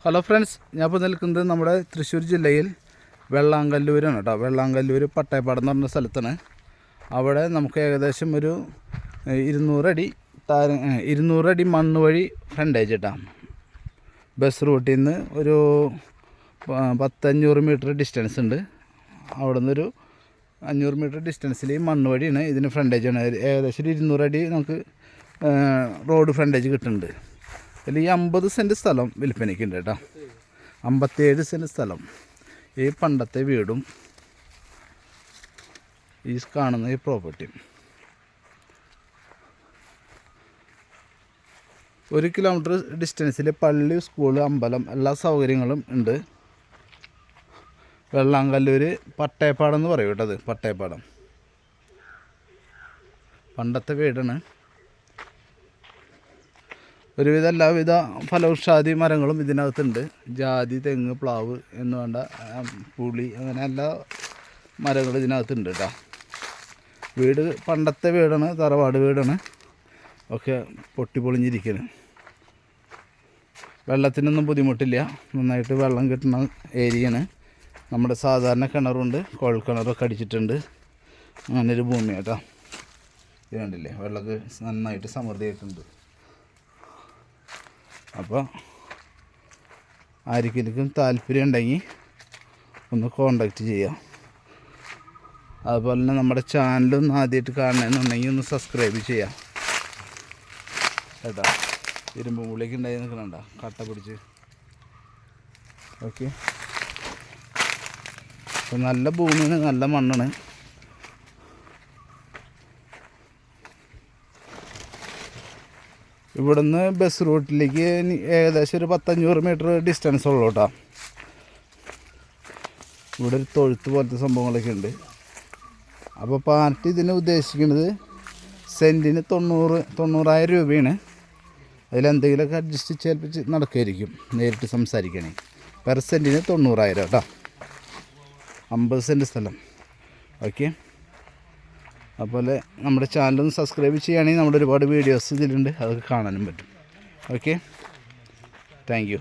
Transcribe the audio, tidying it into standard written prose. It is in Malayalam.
ഹലോ ഫ്രണ്ട്സ്, ഞാൻ ഇപ്പോൾ നിൽക്കുന്നത് നമ്മുടെ തൃശ്ശൂർ ജില്ലയിൽ വെള്ളാങ്കല്ലൂരാണ് കേട്ടോ. വെള്ളാങ്കല്ലൂർ പട്ടയപ്പാടം എന്ന് പറഞ്ഞ സ്ഥലത്താണ്. അവിടെ നമുക്ക് ഏകദേശം ഒരു 200 അടി മണ്ണ് വഴി ഫ്രണ്ടേജ് കേട്ടോ. ബസ് റൂട്ടിൽ നിന്ന് ഒരു 500 മീറ്റർ ഡിസ്റ്റൻസ് ഉണ്ട്. അവിടെ നിന്നൊരു 500 മീറ്റർ ഡിസ്റ്റൻസിൽ മണ്ണ് വഴിയാണ് ഇതിന് ഫ്രണ്ടേജാണ്. ഏകദേശം ഒരു 200 അടി നമുക്ക് റോഡ് ഫ്രണ്ടേജ് കിട്ടുന്നുണ്ട്. അതിൽ ഈ 50 സെൻറ്റ് സ്ഥലം വിൽപ്പനയ്ക്കുണ്ട് കേട്ടോ. 57 സെൻറ്റ് സ്ഥലം. ഈ പണ്ടത്തെ വീടും ഈ കാണുന്ന ഈ പ്രോപ്പർട്ടിയും 1 കിലോമീറ്റർ ഡിസ്റ്റൻസിൽ പള്ളി, സ്കൂള്, അമ്പലം എല്ലാ സൗകര്യങ്ങളും ഉണ്ട്. വെള്ളാങ്കല്ലൂർ പട്ടയപ്പാടം എന്ന് പറയും കേട്ടോ. അത് പട്ടയപ്പാടം പണ്ടത്തെ വീടാണ്. ഒരുവിധ എല്ലാവിധ ഫലവൃക്ഷാദി മരങ്ങളും ഇതിനകത്തുണ്ട്. ജാതി, തെങ്ങ്, പ്ലാവ് എന്ന് വേണ്ട പുളി, അങ്ങനെ എല്ലാ മരങ്ങളും ഇതിനകത്തുണ്ട് കേട്ടോ. വീട് പണ്ടത്തെ വീടാണ്, തറവാട് വീടാണ്. ഒക്കെ പൊട്ടിപ്പൊളിഞ്ഞിരിക്കുന്നത്. വെള്ളത്തിനൊന്നും ബുദ്ധിമുട്ടില്ല. നന്നായിട്ട് വെള്ളം കിട്ടുന്ന ഏരിയയാണ്. നമ്മുടെ സാധാരണ കിണറുണ്ട്, കുഴൽ കിണറൊക്കെ അടിച്ചിട്ടുണ്ട്. അങ്ങനൊരു ഭൂമി കേട്ടോ. ഇത് കണ്ടില്ലേ, വെള്ളമൊക്കെ നന്നായിട്ട് സമൃദ്ധിയായിട്ടുണ്ട്. അപ്പോൾ ആർക്കെങ്കിലും താല്പര്യം ഉണ്ടെങ്കിൽ ഒന്ന് കോണ്ടാക്റ്റ് ചെയ്യാം. അതുപോലെ തന്നെ നമ്മുടെ ചാനലൊന്ന് ആദ്യമായിട്ട് കാണണമെന്നുണ്ടെങ്കിൽ ഒന്ന് സബ്സ്ക്രൈബ് ചെയ്യാം കേട്ടോ. ഇരുമ്പ് മുള്ളിലേക്ക് ഉണ്ടായി നിൽക്കണണ്ട, കട്ട പിടിച്ച്. ഓക്കെ, അപ്പോൾ നല്ല ഭൂമിയാണ്, നല്ല മണ്ണാണ്. ഇവിടുന്ന് ബസ് റൂട്ടിലേക്ക് ഏകദേശം ഒരു 500 മീറ്റർ ഡിസ്റ്റൻസ് ഉള്ളൂ കേട്ടോ. ഇവിടെ ഒരു തൊഴുത്ത് പോലത്തെ സംഭവങ്ങളൊക്കെ ഉണ്ട്. അപ്പോൾ പാർട്ടി ഇതിന് ഉദ്ദേശിക്കുന്നത് സെൻറ്റിന് 90,000 രൂപയാണ്. അതിലെന്തെങ്കിലുമൊക്കെ അഡ്ജസ്റ്റ് ചെയ്യിപ്പിച്ച് നടക്കുമായിരിക്കും, നേരിട്ട് സംസാരിക്കണേ. പെർ സെൻറ്റിന് 90,000 കേട്ടോ. 50 സെൻറ്റ് സ്ഥലം. ഓക്കെ, അതുപോലെ നമ്മുടെ ചാനലൊന്ന് സബ്സ്ക്രൈബ് ചെയ്യുകയാണെങ്കിൽ നമ്മുടെ ഒരുപാട് വീഡിയോസ് ഇതിലുണ്ട്, അതൊക്കെ കാണാനും പറ്റും. Okay, thank you.